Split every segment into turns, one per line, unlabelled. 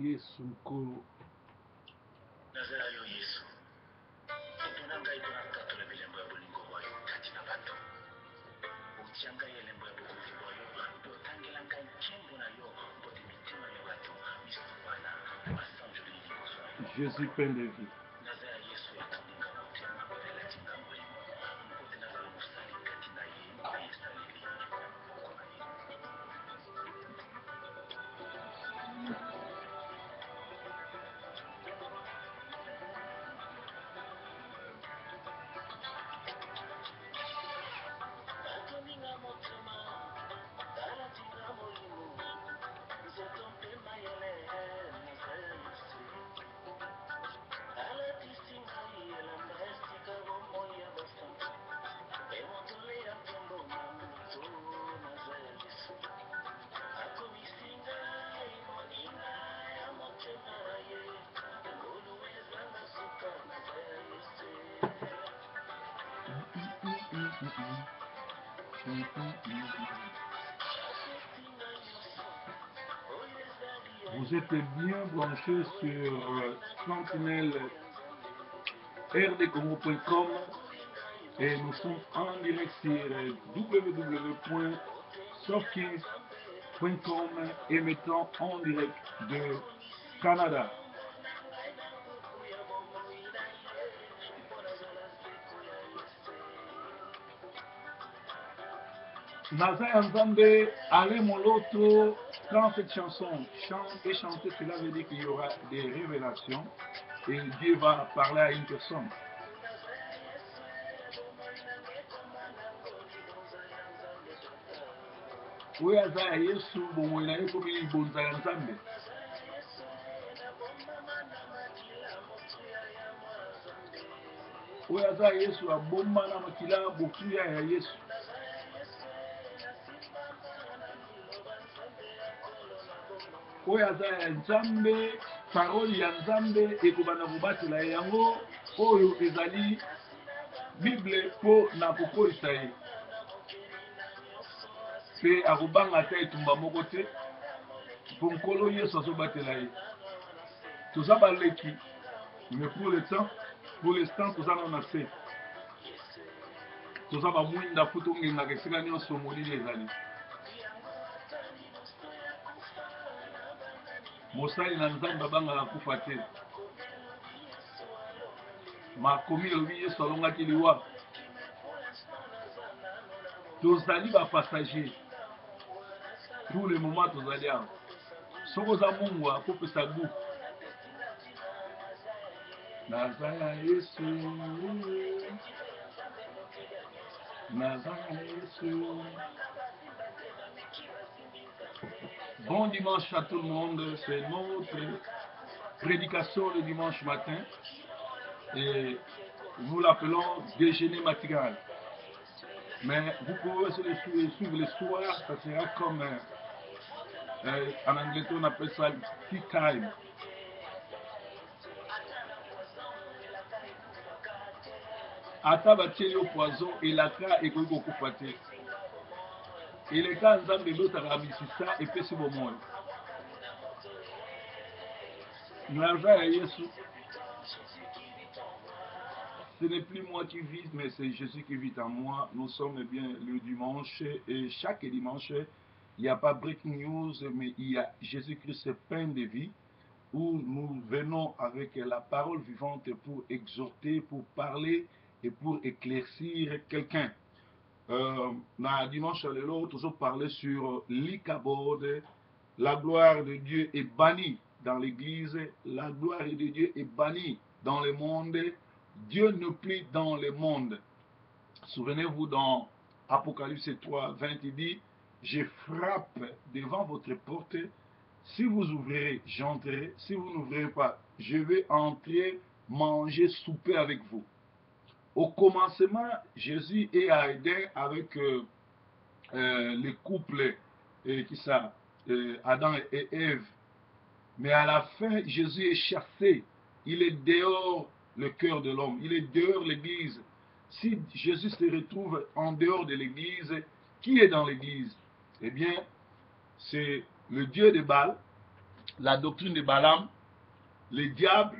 Yesu mkuu.
Nazala yo Yesu. Tunanga itonaka tole bilembo ya bolingo bwayo kati na bato. Utianga yelembo ya bokozi bwayo totangela ngai nkembo na yo mpote mitima ya bato misubana basanjoli liboso na yo.
Jésus Père de vie.
Nazala Yesu atoninga motema elatinga molimo mpote nazala mosali kati na ye mpe esaleli moko na ye.
Vous êtes bien branchés sur Sentinelle rdcongo.com et nous sommes en direct sur www.softkings.com émettant en direct de Canada. Naza Nzambe, allez mon loto, quand cette chanson chante et chanter, cela veut dire qu'il y aura des révélations et Dieu va parler à une personne. Oui, Aza Yesu, bon, il a eu comme il bonza Nzambe. Oui, Aza Yesu, a bomba na makila, bokuya ya Yesu. Oyo aza ya Nzambe, parole ya Nzambe ekobana kobatela yango oyo ezali Bible po na kokolisa ye. Pe akobanga ata etumba moko te po nkolo Yesu azobatela ye. Toza baleki, mais pour l'instant toza na se. Toza bamwinda po tongengaka esika nyonso molili ezali. Mosali na Nzambe abangaka kufa te. Makomi elobi Yesu alongaki liwa. Tozali bapassager. Pour le moment tozali awa. Soko oza Mungu akopesa goût. Nazala Yesu. Nazala Yesu. Bon dimanche à tout le monde, c'est notre prédication le dimanche matin et nous l'appelons déjeuner matinal. Mais vous pouvez se le suivre le soir, ça sera comme en anglais on appelle ça tea time. Ata batie yo poison et la ka ekoki kokufa te. Eleka Nzambe lotaka bisisa epesi bomoi. Naza ya Yesu. Ce n'est plus moi qui vis, mais c'est Jésus qui vit en moi. Nous sommes bien le dimanche et chaque dimanche, il n'y a pas breaking news, mais il y a Jésus-Christ pain de vie, où nous venons avec la parole vivante pour exhorter, pour parler et pour éclaircir quelqu'un. Dimanche, l'autre, nous parlé sur l'Ikabod. La gloire de Dieu est bannie dans l'église, la gloire de Dieu est bannie dans le monde. Dieu ne plie dans le monde. Souvenez-vous dans Apocalypse 3, 20, il dit, je frappe devant votre porte. Si vous ouvrirez, j'entrerai. Si vous n'ouvrirez pas, je vais entrer, manger, souper avec vous. Au commencement, Jésus est à Éden avec le couple Adam et Ève. Mais à la fin, Jésus est chassé. Il est dehors le cœur de l'homme. Il est dehors l'église. Si Jésus se retrouve en dehors de l'église, qui est dans l'église? Eh bien, c'est le Dieu de Baal, la doctrine de Balaam, le diable,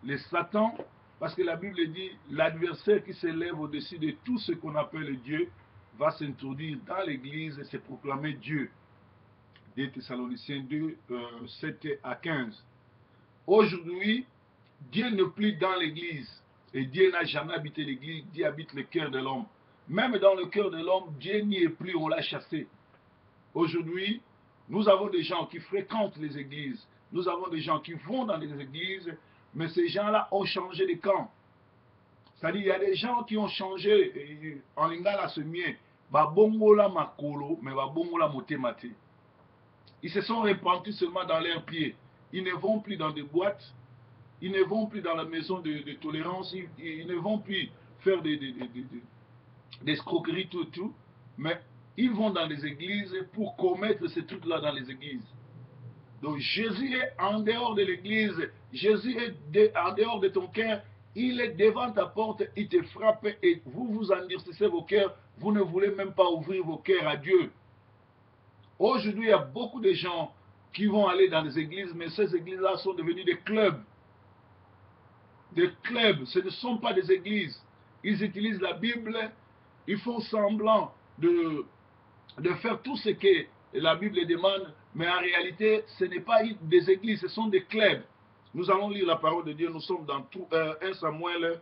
le Satan, parce que la Bible dit, l'adversaire qui s'élève au-dessus de tout ce qu'on appelle Dieu va s'introduire dans l'église et se proclamer Dieu. Des Thessaloniciens 2, 7 à 15. Aujourd'hui, Dieu n'est plus dans l'église. Et Dieu n'a jamais habité l'église, Dieu habite le cœur de l'homme. Même dans le cœur de l'homme, Dieu n'y est plus, on l'a chassé. Aujourd'hui, nous avons des gens qui fréquentent les églises. Nous avons des gens qui vont dans les églises, mais ces gens-là ont changé de camp. C'est-à-dire, il y a des gens qui ont changé en lingala se mien, babongola makolo, mais babongola motemate. Ils se sont répandus seulement dans leurs pieds. Ils ne vont plus dans des boîtes, ils ne vont plus dans la maison de tolérance, ils ne vont plus faire des escroqueries, tout, mais ils vont dans les églises pour commettre ces trucs-là dans les églises. Donc Jésus est en dehors de l'église, Jésus est en dehors de ton cœur, il est devant ta porte, il te frappe et vous vous endurcissez vos cœurs, vous ne voulez même pas ouvrir vos cœurs à Dieu. Aujourd'hui, il y a beaucoup de gens qui vont aller dans les églises, mais ces églises-là sont devenues des clubs. Des clubs, ce ne sont pas des églises. Ils utilisent la Bible, ils font semblant de faire tout ce que la Bible demande, mais en réalité, ce n'est pas des églises, ce sont des clubs. Nous allons lire la parole de Dieu, nous sommes dans 1 Samuel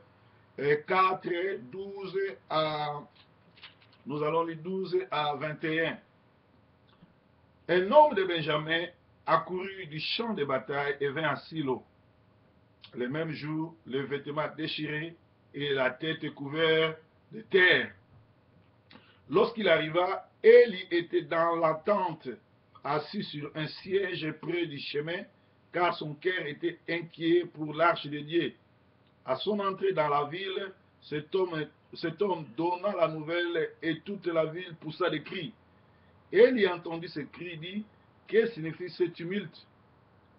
4, 12 à... Nous allons lire 12 à 21. Un homme de Benjamin accourut du champ de bataille et vint à Silo. Le même jour, le vêtement déchiré et la tête couverte de terre. Lorsqu'il arriva, Élie était dans la tente, assis sur un siège près du chemin, car son cœur était inquiet pour l'arche de Dieu. À son entrée dans la ville, cet homme donna la nouvelle et toute la ville poussa des cris. Élie entendit ces cris, dit, que signifie ce tumulte?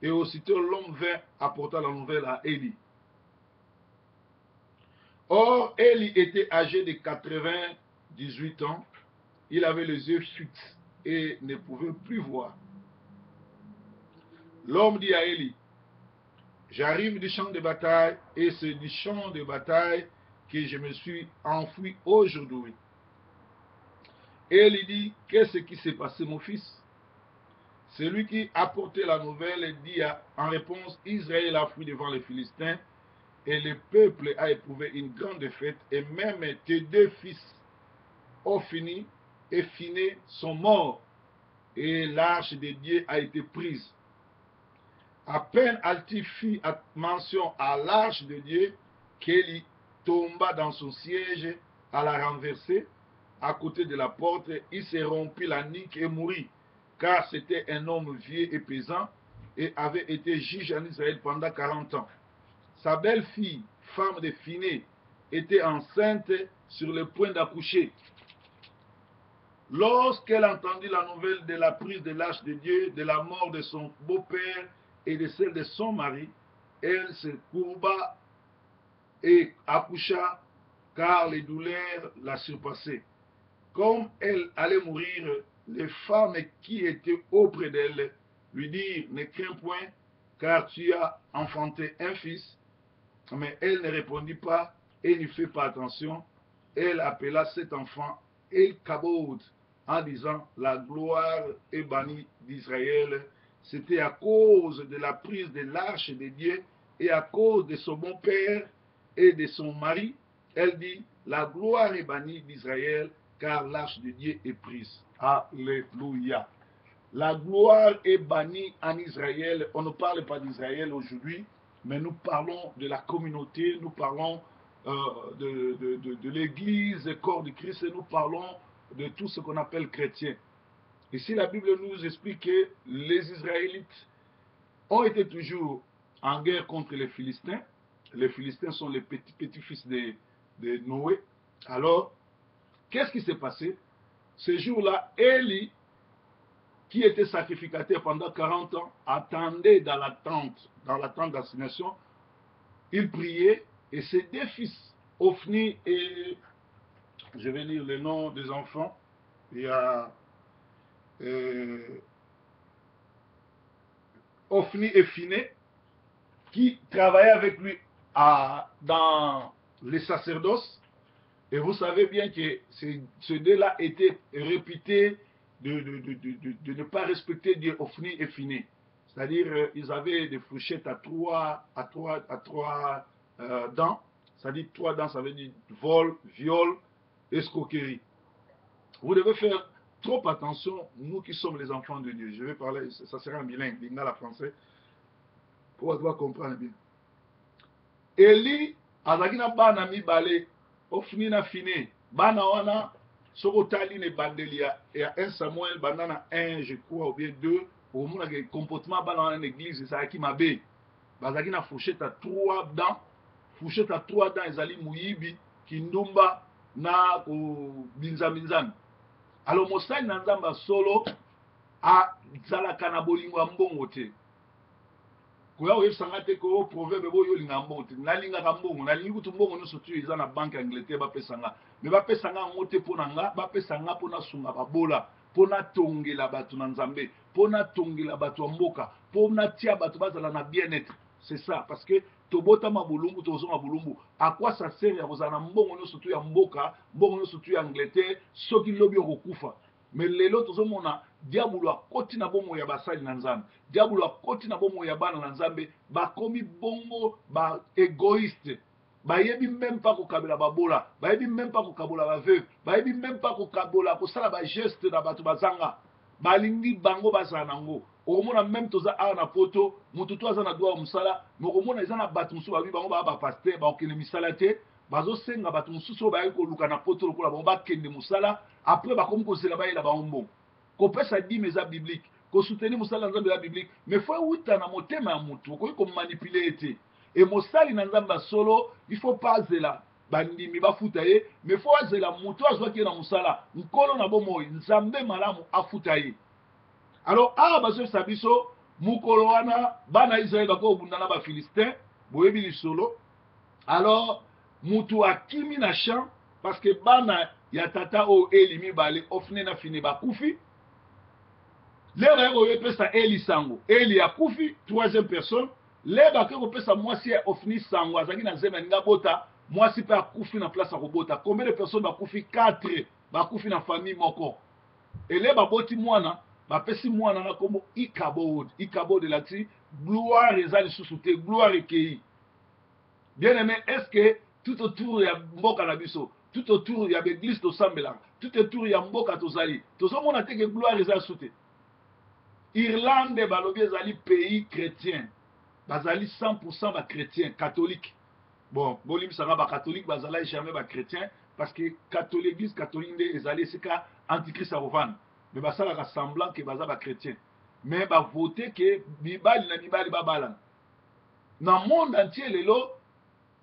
Et aussitôt l'homme vint apporter la nouvelle à Élie. Or, Élie était âgé de 98 ans, il avait les yeux fixes et ne pouvait plus voir. L'homme dit à Élie, j'arrive du champ de bataille et c'est du champ de bataille que je me suis enfoui aujourd'hui. Élie dit, qu'est-ce qui s'est passé mon fils? Celui qui apportait la nouvelle dit en réponse, Israël a fui devant les Philistins et le peuple a éprouvé une grande défaite et même tes deux fils Ophni et Phiné sont morts et l'arche de Dieu a été prise. À peine a-t-il fait mention à l'arche de Dieu qu'Élie tomba dans son siège à la renverser à côté de la porte, il s'est rompu la nuque et mourut, car c'était un homme vieux et pesant et avait été juge en Israël pendant 40 ans. Sa belle-fille, femme de Phiné, était enceinte sur le point d'accoucher. Lorsqu'elle entendit la nouvelle de la prise de l'arche de Dieu, de la mort de son beau-père et de celle de son mari, elle se courba et accoucha, car les douleurs la surpassaient. Comme elle allait mourir, les femmes qui étaient auprès d'elle lui dirent, ne crains point, car tu as enfanté un fils. Mais elle ne répondit pas et n'y fit pas attention. Elle appela cet enfant El-Kabod en disant, la gloire est bannie d'Israël. C'était à cause de la prise de l'arche de Dieu et à cause de son bon père et de son mari. Elle dit, la gloire est bannie d'Israël car l'arche de Dieu est prise. Alléluia. La gloire est bannie en Israël. On ne parle pas d'Israël aujourd'hui, mais nous parlons de la communauté, nous parlons de l'Église, corps de Christ, et nous parlons de tout ce qu'on appelle chrétien. Ici, la Bible nous explique que les Israélites ont été toujours en guerre contre les Philistins. Les Philistins sont les petits-fils de Noé. Alors, qu'est-ce qui s'est passé? Ce jour-là, Élie, qui était sacrificateur pendant 40 ans, attendait dans la tente d'assignation. Il priait et ses deux fils, Ophni et, je vais lire le nom des enfants, il y a Ofni et Finé, qui travaillaient avec lui dans les sacerdoces. Et vous savez bien que ces deux-là étaient réputés de ne pas respecter Dieu, Ofni et Finé. C'est-à-dire, ils avaient des fourchettes à trois dents. C'est-à-dire, 3 dents, ça veut dire vol, viol, escroquerie. Vous devez faire trop attention, nous qui sommes les enfants de Dieu. Je vais parler, ça sera en bilingue, lingala français, pour pouvoir comprendre bien. Eli, azaki na bana mibale, ofini na fine, bana wana, soko tali ne bandeli ya 1 Samuel, banana 1, je crois, ou bien 2, au moins le comportement bana wana l'église, ça qui m'a bé. Bazaki na fourchette à 3 dents, fourchette à 3 dents, ezali muyibi, kindumba, na binzamizami. Alors mosali na nzamba solo azalaka na bolingo ya mbongo te. Koya oyebisanga te ko proverbe boyo olinga mbongo te. Nalingaka mbongo, nalingi kutu mbongo nyonso tu eza na banke ya Angleterre bapesanga. Me bapesanga yango te mpo na nga, bapesanga mpo na sunga babola, mpo na tongela bato na nzambe, mpo na tongela bato ya mboka, mpo na tia bato bazala na bien-être. C'est ça, parce que tobotama bulumbu tozonga bulumbu. À quoi ça sert ya kozala na mbongo nyonso tu ya mboka, mbongo nyonso tu ya Angleterre, soki lobi okokufa. Mais lelo tozomona diabolo akoti na bomo ya basali na nzambe, diabolo akoti na bomo ya bana na nzambe, bakomi bongo ba égoïste, bayebi même pas kokabela babola, bayebi même pas kokabola baveuve, bayebi même pas kokabola kosala ba geste na bato bazanga, balingi bango bazala nango. Okomona même toza awa na poto mutu to aza na droit ya mosala, mais okomona eza na bato mosusu babi bango baya bapaster bakokende misala te, bazosenga bato mosusu oyo bayaki koluka na poto lokola bango bakende mosala, après bakomi kozela bayela bango mbongo. Kopesa dime eza biblique, kosoutenir mosala na nzambe eza biblique, mais faut euta na motema ya mutu, okoki komanipule ete. Et mosali na nzambe ya solo, il faut pas azela bandimi bafuta ye, mais faut azela mutu azwaki ye na mosala, nkolo na bomoi, nzambe malamu afuta ye. Alors, bazoyebisa biso mukolo wana bana Israël bako obunda na bafilistin boyebi lisolo. Alors mutu akimi na champ parce que bana ya tata o Eli mibale Ofni na Finé bakufi. Leba yako yepesa Eli sango, Eli akufi, troisième personne. Leba yako pesa mwasi ya Ofni sango azaki na nzema ninga bota, mwasi pe akufi na place ya kobota. Combien de personnes bakufi? 4 bakufi na famille moko. Et leba boti mwana bapesi mwana na kombo Ikabod. Ikabod elati gloire eza lisusu te, gloire ekei. Bien aimé, est-ce que tout autour ya mboka na biso, tout autour ya l'église tosambelaka, tout autour ya mboka tozali, tozomona te ke gloire eza lisusu te? Irlande balobi ezali pays chrétien, bazali 100% ba chrétien catholique. Bon, bolimbisanga ba catholique bazala jamais ba chrétien parce que catholique, église catholique nde ezali esika antichrist akovanda. Mais basalaka semblant que baza ba chrétien, mais ba voter que mibali na mibali babalana na monde entier. Lelo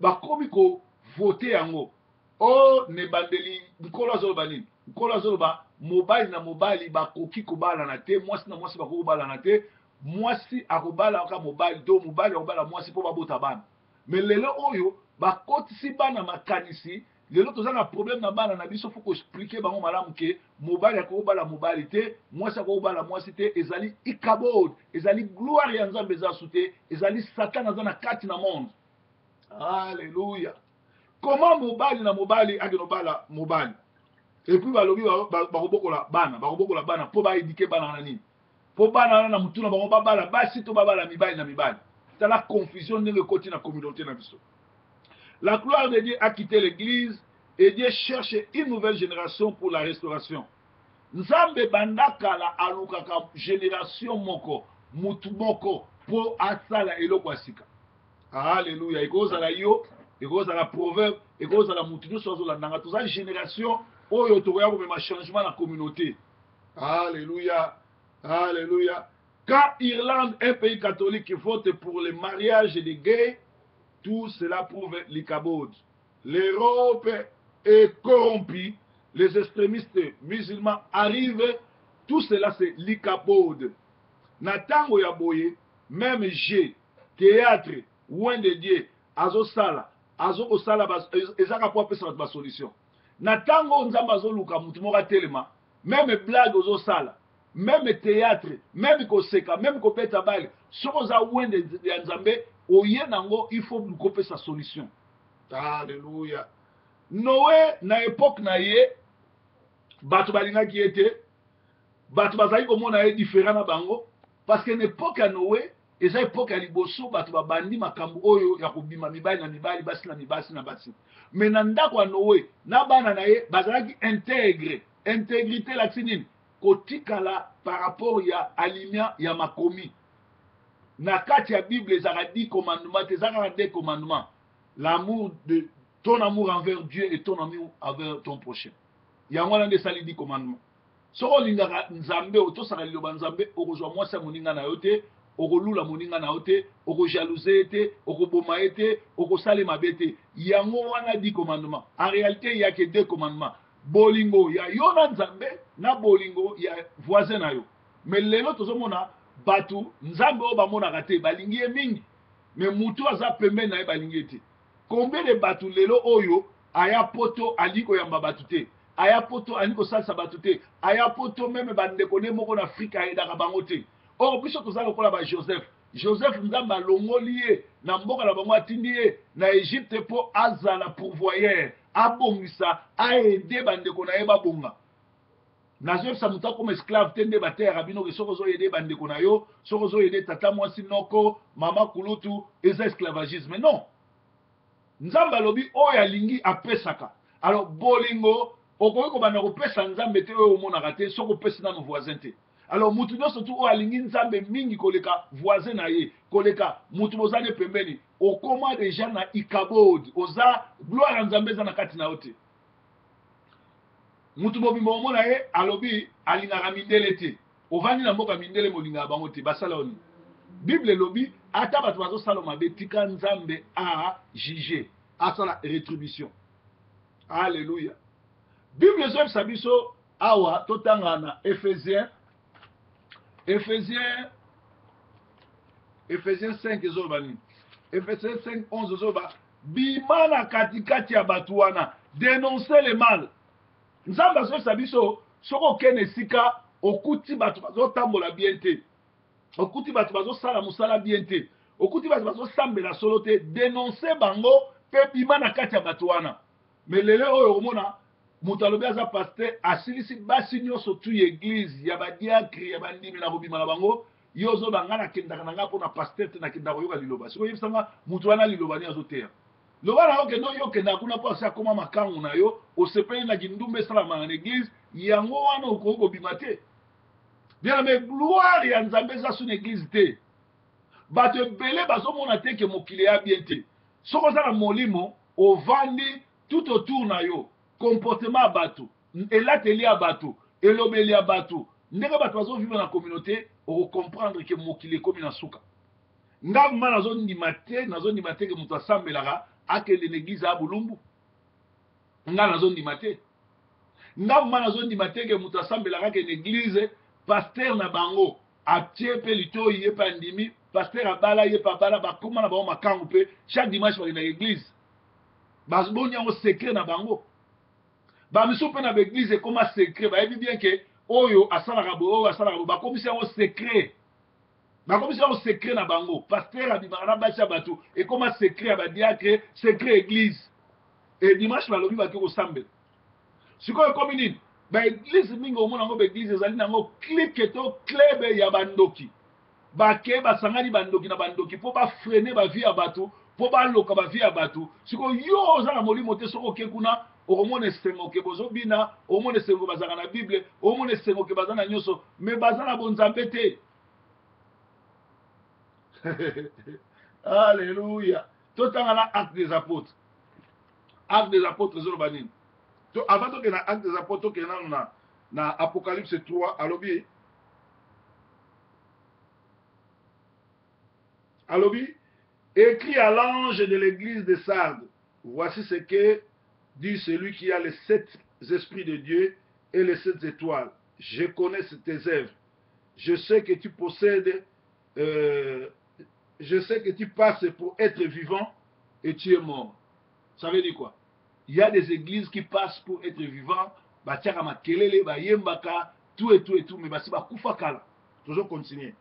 bakomi ko voter yango o ne bandeli nkolo azoloba nini, nkolo azoloba mobali na mobali bakoki kobalana te, mwasi na mwasi bakoki kobalana te, mwasi akobalaka mobali to mobali akobala mwasi mpo babota bana. Mais lelo oyo bakotisi bana makanisi. Lelo toza na problème na bana na biso, faut ko expliquer bango malamu ke mobali akobala mobali te, mwasi akobala mwasi te, ezali Ikabod, ezali gloire ya nzambe eza sute, ezali Satan aza na kati na monde. Alléluia. Comment mobali na mobali akenobala mobali? Et puis balobi bakobokola bana po ba éduquer bana na nini? Po bana na mutuna bango babala basi to babala mibali na mibali. C'est la confusion ndenge koti na communauté na biso. La gloire de Dieu a quitté l'église et Dieu cherche une nouvelle génération pour la restauration. Nzambe bandaka la alukaka génération moko, mutu moko, pour asala eloko asika. Alléluia. Ekoza la yo, ekoza la proverbe, ekoza la mutu nyonso azolandanga. Toza génération oyo tokoya komema changement na communauté. Alléluia. Alléluia. Quand Irlande, un pays catholique, vote pour le mariage des gays, tout cela prouve l'Ikabod. L'Europe est corrompue, les extrémistes musulmans arrivent, tout cela c'est l'Ikabod. Natango yaboye, même G, théâtre, ouin de Dieu, azosala, azokosala, ezaka po apesa ba solution. Natango nzamba azoluka mutu moko telema, même blague ozosala, même théâtre, même koseka, même kopeta bale, sokoza wende ya nzambe, oye nango, il faut couper sa solution. Alléluia. Noé, na époque na ye, batu balinga ki ete, batu bazali komona ye différent na bango, parce que n'époque ya Noé, eza époque ya liboso, batu babandi makambo oyo ya kobima mibali na mibali, basi na mibasi na basi. Mais na ndako ya Noé, na bana na ye, bazalaki intègre, intégrité la nini, kotikala par rapport ya alimia ya makomi. Na kati ya Bible, ezaka 10 commandements, ezaka 2 commandements. L'amour de ton amour envers Dieu et ton amour envers ton prochain. Yango na ndesali 10 commandements. Soko lingaka nzambe otosaka liloba nzambe okozwa mwasi moninga na yo te, okolula moninga na yo te, okojalouser te, okoboma ye te, okosala mabe te. Yango wana 10 commandements. En réalité, il y a que 2 commandements. Bolingo ya yo na nzambe na bolingo ya voisin na yo. Mais lelo tozomona batu nzambe o bamonaka te balingi ye mingi, mais mutu aza pembe na ye balingi te. Combien de batu lelo oyo aya poto aliko yamba batu te, aya poto aliko salsa batu te, aya poto meme bandeko ne moko na Afrika ayedaka bango te. Or biso toza lokola ba Joseph. Joseph nzambe alongoli ye na mboka na bango atindi ye na Egypte po azala pourvoyeur, abongisa aide bandeko na ye babonga. Nazoyebisa mutu akoma esclave te nde bateyaka bino ke soko ozoyede bandeko na yo, soko ozoyede tata mwasi noko, mama kulutu, eza esclavagisme. Non. Nzambe alobi oyo alingi apesaka. Alors bolingo okoki kobanda kopesa nzambe te oyo omonaka te soko opesi nano voisin te. Alors mutu nyonso tu oyo alingi nzambe mingi koleka voisin na ye, koleka mutu bozali pembeni, okoma deja na ikabod, oza gloire ya nzambe eza na kati na yo te. Mutu mobimba omona ye alobi alingaka mindele te, ovandi na mboka mindele molingaka bango te, basala oni. Bible elobi ata bato bazosala mabe tika nzambe a juger, asala rétribution. Alléluia. Bible ezoyebisa biso awa totanga na Ephésiens 5 ezoloba nini? Ephésiens 5, 11 ezoloba bima na katikati ya bato wana, dénoncer le mal. Nzambe azoyebisa biso soko okende esika okuti bato bazotambola bien te, okuti bato bazosala mosala bien te, okuti bato bazosambela solo te, dénoncer bango pe bima na kati ya bato wana. Mais lelo oyo omona mutu alobi aza pasteur asilisi basi nyonso tu église ya badiakre ya bandimi na kobima na bango, yo ozoba nga nakendaka na nga mpona pasteur te nakendaka koyoka liloba. Sikoyo yebisanga mutu wana liloba ni azoteya. Loba na yo kende oyo okendaka kuna mpo asi akoma makangu na yo, osepeli na kindumba esalamaka na église, yango wana okoki kobima te. Bien mais gloire ya nzambe eza su na église te. Bato ebele bazomona te ke mokili ya bien te. Soko oza na molimo ovandi tout autour na yo, comportement ya bato, elateli ya bato, elobeli ya bato, ndenge bato bazovivre na communauté, okocomprendre ke mokili ekomi na suka. Ngamba nazondima te ke moto asambelaka akende na église ya bulumbu. Nga nazondima te. Ngamba nazondima te ke moto asambelaka akende na église pasteur na bango atie pe litoyi ye pa ndimi, pasteur abala ye pa bala bakoma na bango makangu pe chaque dimanche bakende na église. Baziboni yango secret na bango. Bamiso pe na l'église ekoma secret, bayebi bien ke oyo asalaka bo, oyo asalaka bo, bakomisi yango secret. Bakomisi yango secret na bango. Pasteur abimaka na basi ya bato ekoma secret ya badiakre, secret église. Et dimanche balobi bake kosambela. Sikoyo ekomi nini? Ba église mingi omona yango ba église ezali nango clique to club ya bandoki. Bake basangani bandoki na bandoki po ba freiner ba vie ya bato, po ba loka ba vie ya bato. Sikoyo yo oza na molimo te soko ke kuna okomona esengo ke bozobina, okomona esengo bazaka na Bible, okomona esengo ke bazana nyonso, mais bazana bonzambe te. Alléluia. Totanga na Actes des Apôtres. Actes des Apôtres ezoloba nini? Avant de na Actes des Apôtres ke na Apocalypse 3 alobi écrit à l'ange de l'église de Sardes, voici ce que dit celui qui a les 7 esprits de Dieu et les 7 étoiles. Je connais tes œuvres. Je sais que tu possèdes, je sais que tu passes pour être vivant et tu es mort. Ça veut dire quoi? Il y a des églises qui passent pour être vivants, batiaka makelele, bayembaka, tout et tout et tout, mais basi bakufa kala. Toujours continuer.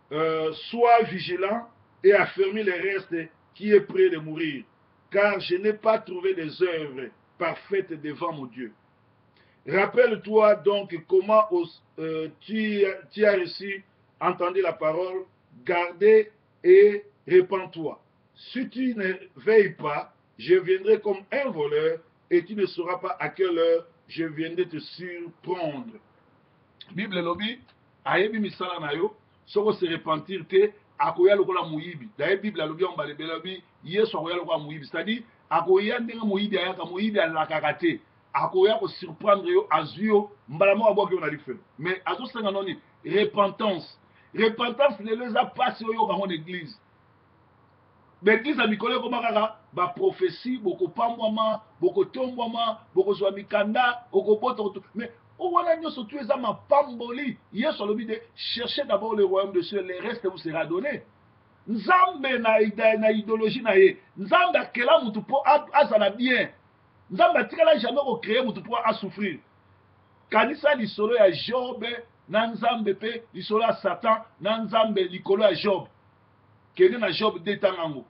Sois vigilant et affermis les restes qui est près de mourir, car je n'ai pas trouvé des œuvres parfaites devant mon Dieu. Rappelle-toi donc comment tu as reçu, entendu la parole, gardez et répands-toi. Si tu ne veilles pas, je viendrai comme un voleur et tu ne sauras pas à quelle heure je viendrai te surprendre. Bible lobi, ayebi misala na yo, soko se repentir te, akoya lokola muyibi. D'ailleurs Bible lobi on balebe lobi, yeso akoya lokola muyibi. C'est-à-dire, akoya ndenge muyibi ayaka, muyibi alakaka te. Akoya ko surprendre yo, azuyo, mbalamo aboki on a dit fait. Mais azo senga noni, repentance. Repentance ne les a pas sur yo dans l'église. L'église a mikole ko makaka, ba prophétie, boko pambwama, boko tombwama, boko zwa mikanda, boko boto, mais on surtout les âmes pamboli. Hier sur le de cherchez d'abord le royaume de Dieu, le reste vous sera donné. Nzambe na idéologie na ye. Nzambe akela mutu po azala bien. Nzambe atikala jamais ko créer mutu po a souffrir. Kanisa lisolo ya Job na nzambe pe lisolo ya Satan na nzambe likolo ya Job. Kende na Job detangango.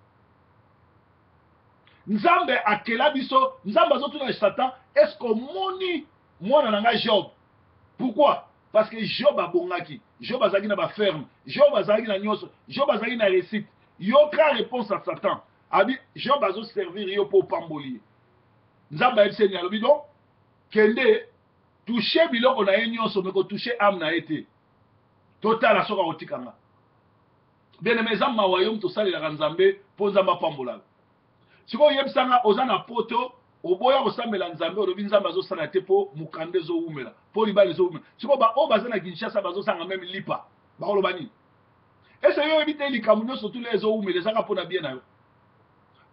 Nzambe akela biso, nzambe azotu na Satan, est-ce que moni mwana nanga Job? Pourquoi? Parce que Job a bongaki, Job a zagi na ba ferme, Job a zagi na nyonso, Job a zagi na réussite. Yoka réponse à Satan. Abi Job a zo servir yo pour pamboli. Nzamba ebseni alobi donc kende toucher biloko na ye nyonso mais ko toucher âme na été. Total asoka otikanga. Bien aimé nzamba wayom to salela nzambe po nzamba pambola. Siko yebsanga ozana poto oboya kosambela nzambe olobi nzambe azosala te po mukande ezowumela po libala ezowumela siko baoyo baza na Kinshasa bazosanga meme lipa bakoloba nini ese yo oyebi te likambo nyonso tule ezowumela ezaka mpona bien na yo.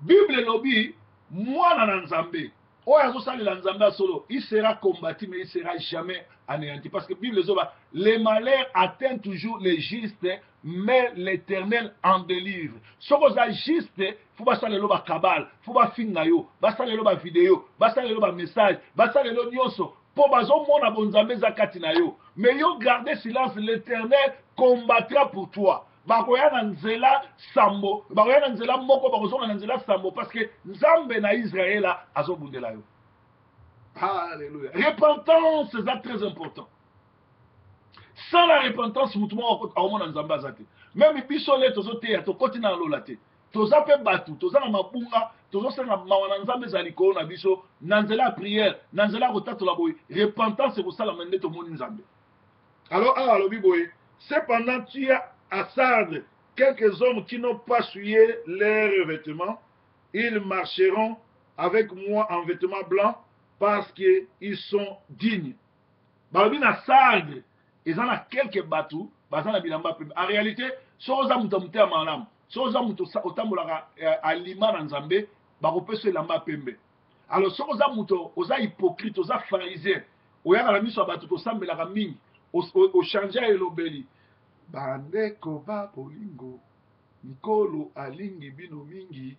Bible elobi mwana na nzambe oyo azosalela nzambe ya solo il sera combattu mais il sera jamais anéanti parce que Bible ezoba les malheurs atteignent toujours les justes mais l'Éternel en délivre. Soko za juste faut basalelo ba kabal, faut ba finga yo, basalelo ba vidéo, basalelo ba message, basalelo nyonso po bazomona bonzambe za kati na yo. Mais yo gardez silence, l'Éternel combattra pour toi. Bakoya na nzela sambo, bakoya na nzela moko bakozonga na nzela sambo parce que nzambe na Israël azobundela yo. Alléluia. Repentance, c'est très important. Sans la repentance, même biso le tozo te to koti na lola te. Toza pe batu, toza na mabunga, tozo senga mawana nzambe za likolo na biso, nanzela prière, nanzela kotato la boy. Repentance c'est pour ça la mende to moni nzambe. Alors le biboy, cependant tu as à Sardes quelques hommes qui n'ont pas souillé leurs vêtements, ils marcheront avec moi en vêtements blancs parce qu'ils sont dignes. Balobi na Sardes ils ont quelques bateaux, en réalité, si vous avez un malam, si vous avez un lima dans Zambé, vous pouvez lamba pembe. Alors, si vous avez un hypocrite, vous avez un pharisien, vous avez un bateau, vous avez un ming, vous changez à l'obéli. Bande koba polingo, Nikolo alingi bino mingi,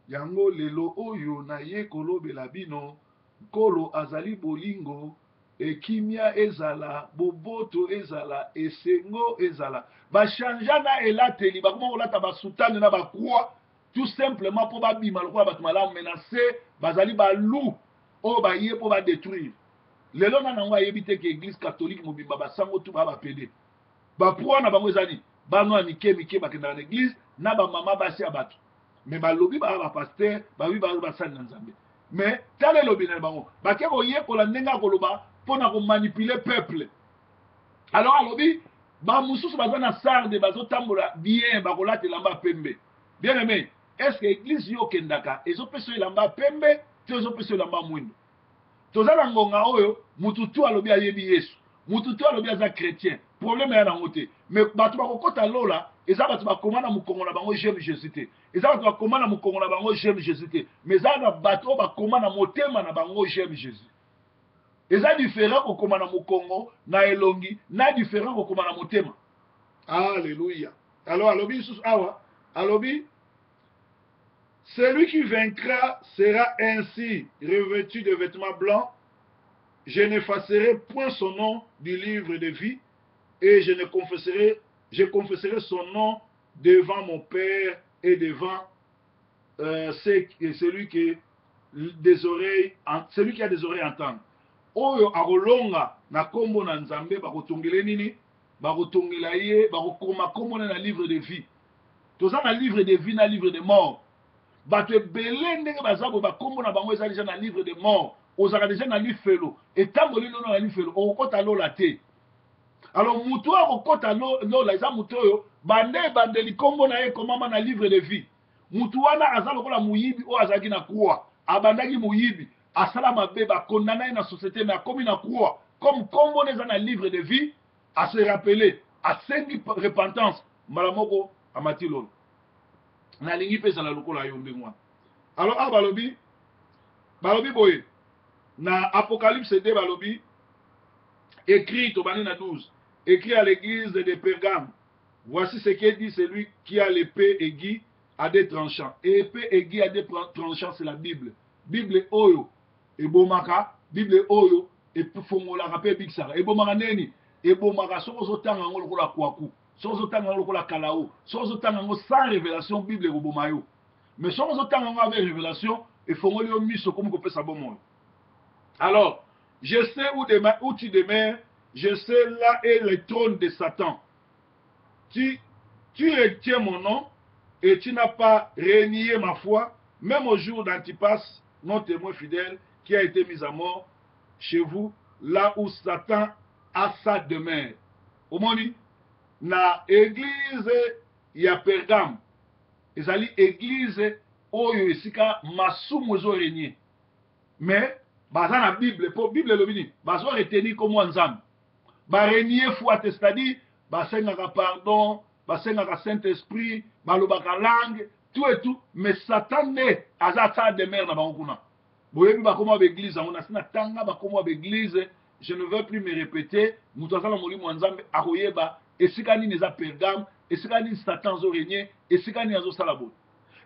yango lelo oyo na ye kolobela bino, Nikolo azali bolingo, ekimia ezala, boboto ezala, esengo ezala. Bachanja na elateli, bakoma kolata basutane na bakwa, tout simplement pour babima lokola bato malamu menacer, bazali balou, o baye pour ba détruire. Lelo na nango ayebi te ke église catholique mobimba basango tout ba pede. Ba pro na bango ezali, bano mike mike bakenda na église, na ba mama basi ya bato. Mais balobi ba pasteur, ba wi ba basali na Nzambe. Mais tale lobi na bango, bakeko yekola ndenga koloba pour manipuler le peuple. Alors, alobi, ba mususu baza na Sarde bazo tambola bien bakola te lamba pembe. Bien aimé, est-ce que l'église yo kendaka ezopeso lamba pembe, te ezopeso lamba mwindo? Tozala ngonga oyo mututu alobi ayebi Yesu. Mututu alobi aza chrétien. Problème ya nango te. Mais bato bakokota lola, eza bato bakomana mukongo na bango j'aime Jésus te. Eza bato bakomana mukongo na bango j'aime Jésus te. Mais za na bato bakomana motema na bango j'aime Jésus. Eza différent kokoma na mukongo na elongi na différent kokoma na motema. Alléluia. Alors alobi sous awa alobi celui qui vaincra sera ainsi revêtu de vêtements blancs je n'effacerai point son nom du livre de vie, et je confesserai son nom devant mon Père et devant celui qui a des oreilles entendre. Oyo akolonga na kombo na Nzambe bakotongela nini? Bakotongela ye, bakokoma kombo na livre de vie. Toza na livre de vie na livre de mort. Bato ebele ndenge bazabo bakombo na bango eza déjà na livre de mort. Ozaka déjà na lifelo. Etango lino na lifelo, okota lola te. Alors mutu akokota lola eza mutu oyo bande bandeli kombo na ye komama na livre de vie. Mutu wana aza lokola muyibi o azaki na kuwa. Abandaki muyibi. Asala mabe bakondana ye na société mais akomi na kuwa. Comme kombo neza na livre de vie, a se rappeler, a sengi repentance. Malamoko amati lolo. Na lingi pesa na lokola yombe mwa. Alors balobi boye. Na Apocalypse 2 balobi écrit au Banina 12, écrit à l'église de Pergame. Voici ce que dit celui qui a l'épée aiguë à des tranchants. Et épée aiguë à des tranchants, c'est la Bible. Bible oyo et bomaka, Bible oyo et fongola rapé bixara. Et bomaka neni et bomaka sozo tanga ngolo kola kwaku, sozo tanga ngolo kola kalao, sozo tanga ngolo sans révélation Bible et bomayo. Mais sozo tanga ngolo avec révélation et fongoli o miso comme ko pesa bomon. Alors, je sais où tu demeures, je sais là est le trône de Satan. Tu retiens mon nom et tu n'as pas renié ma foi, même au jour d'Antipas, mon témoin fidèle, qui a été mis à mort chez vous, là où Satan a sa demeure. Au moni, na église ya Pergame, ezali église oyo esika masumu ezo régner. Mais baza na Bible, pour Bible lobini, bazo retenir comme Nzambe. Ba renier foi, c'est-à-dire basengaka pardon, basengaka Saint-Esprit, balobaka langue, tout et tout, mais Satan ne aza sa demeure na bango kuna. Boyebi bakoma ba église, on a sina tanga bakoma ba église, je ne veux plus me répéter, mutu azala molimo Nzambe akoyeba esika nini eza Pergame, esika nini Satan zo régner, esika nini azo sala boye.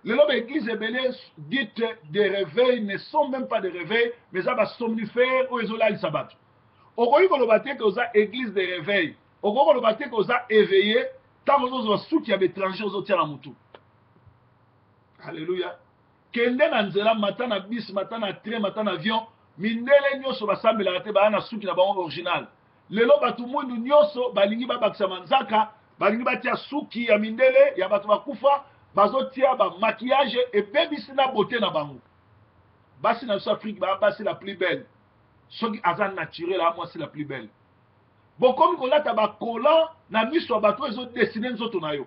Les lois d'église dites des réveils ne sont même pas des réveils, mais ça va somnifère ou isoler le sabbat. Au cours de que vous avez église de réveil, au cours de que vous avez éveillé, tant que vous avez souki à l'étranger, vous avez la moutou. Alléluia. Kende na nzela matin na bis, matin na train, matin na avion, mindele nyoso basambe la rate ba na souki na bango original. Lelo batu mundu nyoso balingi ba bakisa manzaka, balingi batia souki ya mindele ya batu bakufa. Bazotia ba maquillage et bébisi na beauté na bango. Basi na Afrique ba basi la plus belle. Soki azan naturel à moi c'est la plus belle. Bon comme ko lata ba collant na miso bato ezo dessiner nzoto na yo.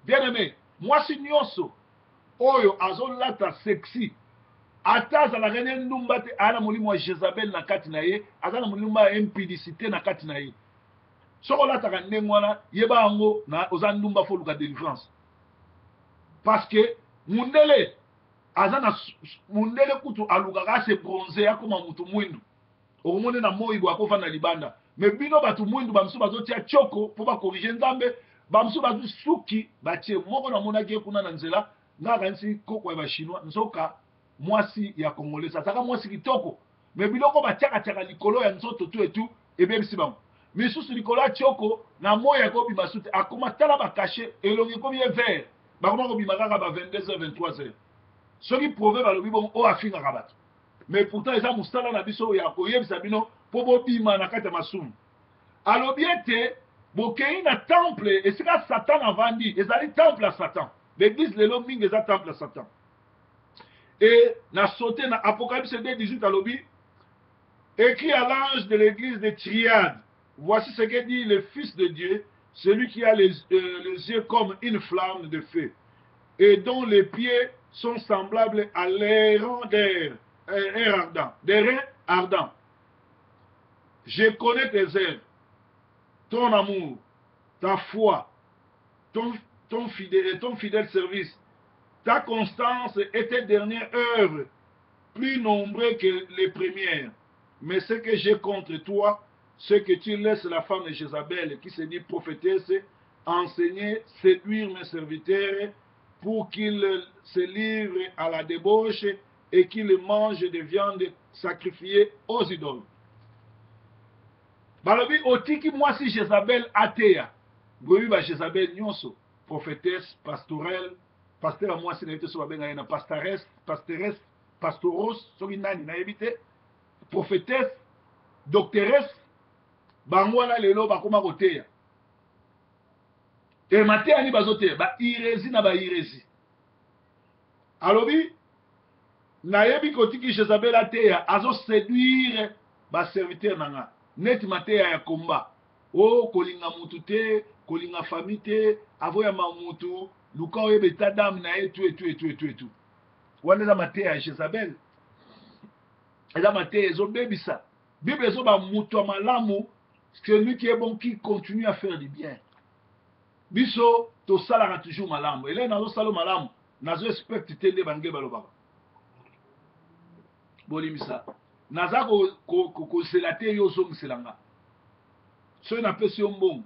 Bien aimé, moi si nyonso oyo azon lata sexy. Ata za la reine ndumba te ana molimo wa Jezabel na kati na ye, azana molimo wa impudicité na kati na ye. Soko lata ka ndengwana yeba ngo na ozan ndumba fo luka délivrance. Parce que mundele azana mundele kutu alugaka se bronzer akoma mutu mwindu okomone na moi bwa kofa na libanda mais bino batu mwindu bamsu bazotia choko po ba corriger Nzambe bamsu bazu suki batie moko na monaki kuna na nzela ngaka nsi koko ya ba chinois nzoka mwasi ya congolais saka mwasi kitoko mais biloko batiaka tiaka likolo ya nzoto tu etu ebebisi bango misusu likolo ya choko na moi ya ko bimasute akoma tala ba cacher elongi komi vert. Bakoma ko bimaka ba 22h 23h. Soki proverbe alobi bon o afinga kabato. Mais pourtant eza musala na biso ya koyebisa bino po bobima na kati ya masumu. Alobi ete bokei na temple esika Satan avandi ezali temple à Satan. L'église lelo mingi eza temple à Satan. Et na sauté na Apocalypse 2:18 alobi écrit à l'ange de l'église de Triade. Voici ce que dit le Fils de Dieu. Celui qui a les yeux comme une flamme de feu et dont les pieds sont semblables à l'airain des reins ardents. Je connais tes œuvres, ton amour, ta foi, ton fidèle service, ta constance et tes dernières œuvres, plus nombreuses que les premières. Mais ce que j'ai contre toi, ce que tu laisses la femme de Jézabel qui se dit prophétesse enseigner, séduire mes serviteurs pour qu'ils se livrent à la débauche et qu'ils mangent des viandes sacrifiées aux idoles. balobi otiki mwasi Jézabel ateya boyebi ba Jézabel nyonso prophétesse pastorelle pasteur à mwasi na so babenga ye na pastoresse pastoros soki nani nayebi te prophétesse doctoresse bango wana lelo bakoma koteya e mateya ni bazoteya ba iresi na ba iresi alobi nayebi kotiki Jézabel ateya azo séduire ba serviteur nanga neti mateya ya komba o kolinga mutu te kolinga famille te avoya mamutu luka oyebe ta dame na ye tu wana eza mateya ya Jézabel eza mateya ezobebisa bible ezoba mutu ya malamu celui qui est bon qui continue à faire du bien biso tosalaka toujours malamu ele nazosala malamu nazo expect te nde bange balobaka bolimisa naza kozela te yo ozongiselanga soki napesi yo mbongo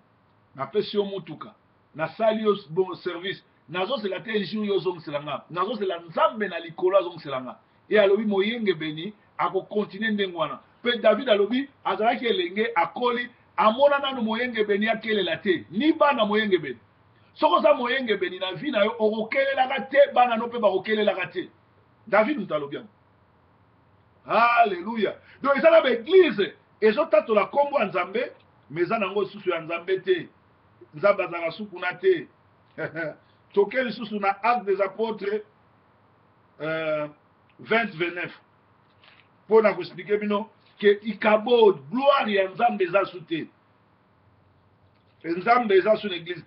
napesi yo mutuka nasali yo bon service nazozela te jour yo ozongiselanga nazozela nzambe na likolo azongiselanga e alobi moyenge beni akokontinue ndenge wana mpe david alobi azalaki elenge akoli amona nanu moyenge beni akelela te ni bana moyenge beni soki oza moyenge beni na vi na yo okokelelaka te bana no mpe bakokelelaka te david moto alobi yango Alléluia. Donc, ils ont l'église. Ils ont tâté la combo en Nzambe, mais ils ont sous en Nzambe. Nzambe a sous kunate. Toquel sous na acte des apôtres 20-29. Pour nous expliquer, que Ikabo, gloire et Nzambe a soute. Nzambe a sous l'église.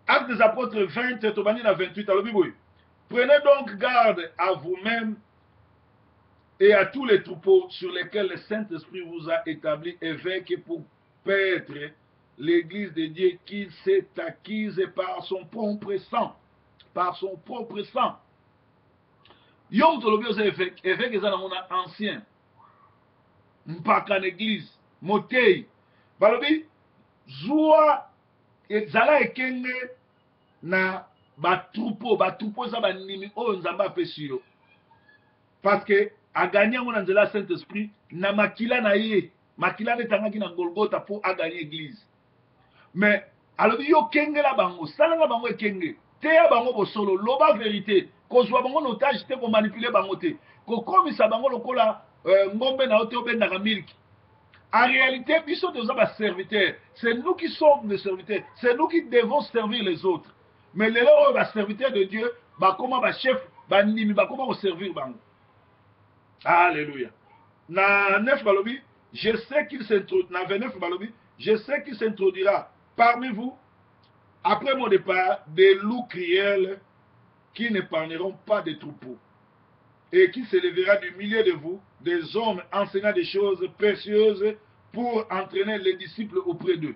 Acte des apôtres 20, Tobani na 28. Alors, prenez donc garde à vous-même et à tous les troupeaux sur lesquels le Saint-Esprit vous a établi évêque pour paître l'église de Dieu qui s'est acquise par son propre sang. Par son propre sang. Yom tolobi oza évêque eza na mona ancien. Mpaka l'église. Motei. Balobi, zwa ezala ekenge na batroupeau eza banimi oyo nzambe apesi yo. Parce que a gagné mon anzela Saint-Esprit na makila na ye makila netangaki na Golgotha pour a gagner église mais alors yo kenge la bango salanga bango ekenge te ya bango bosolo loba vérité kozwa bango notage te ko manipuler bango te ko komisa bango lokola ngombe na ote obendaka milk en réalité biso de ba serviteurs c'est nous qui sommes des serviteurs c'est nous qui devons servir les autres mais les autres ba serviteurs de Dieu ba comment ba chef ba nimi ba comment servir bango. Alléluia. Na 9 balobi, je sais qu'il s'introduira. Na 29 balobi, je sais qu'il s'introduira parmi vous, après mon départ, des loups criels qui n'épargneront pas des troupeaux, et qui s'élèvera du milieu de vous, des hommes enseignant des choses précieuses pour entraîner les disciples auprès d'eux.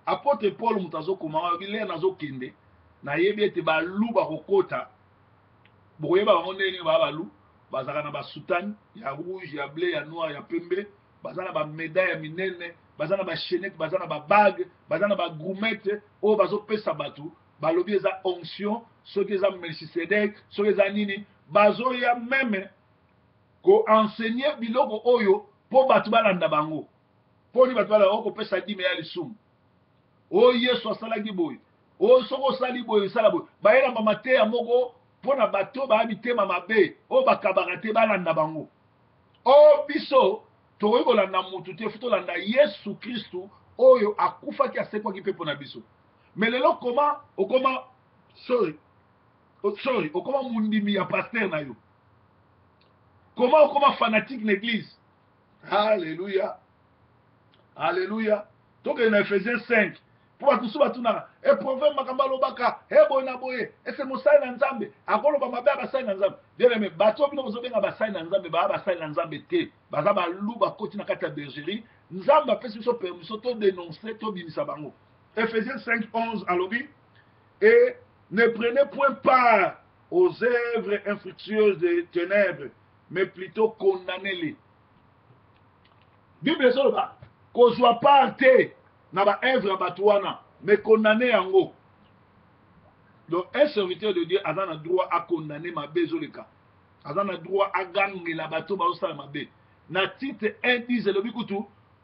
Apôtre Paul Moutazo Koumara, il est nazo kende, na yebi ete ba loup ba kokota, boyeba ba ondeni ba loup. Bazala na ba soutane, ya rouge, ya bleu, ya noir, ya pembe, bazala ba médaille ya minene, bazala ba chaînette, bazala ba bague, bazala ba gourmette, o bazo pesa batu, balobi eza onction, soki eza Melchisedek, soki eza nini, bazo ya meme ko enseigner biloko oyo po batu balanda bango. Po ni batu balanda ko pesa 10 ya lisumu. O Yesu asalaki boy. O soko sali boy sala boy. Ba yela mama te ya moko pona bato ba habitema mabe o bakabaka te balanda bango o biso tokoki kolanda mutu te futo landa Yesu Kristu oyo akufaki asekwaki mpe mpona biso mais lelo koma okoma okoma mundimi ya paster na yo koma okoma fanatique l'église. Alléluia. Alléluia. Donc en Ephésiens 5 pour batusu batuna e proverbe makamba lobaka e boye na boye ese mosali na nzambe akoloba mabe abasali na nzambe bien aimé bato bino bozobenga basali na nzambe ba basali na nzambe te baza balu bakoti na kati ya bergerie nzambe apesi biso permission to dénoncer to bimisa bango. Ephésiens 5:11 alobi et ne prenez point part aux œuvres infructueuses des ténèbres mais plutôt condamnez-les. Bible ezoloba kozwa part te na ba œuvre batouana mais condamné yango. Donc un serviteur de Dieu a un droit à condamner ma bezoleka. A un droit à gagner la bateau ba osala mabe. Na titre 1 disent le bikutu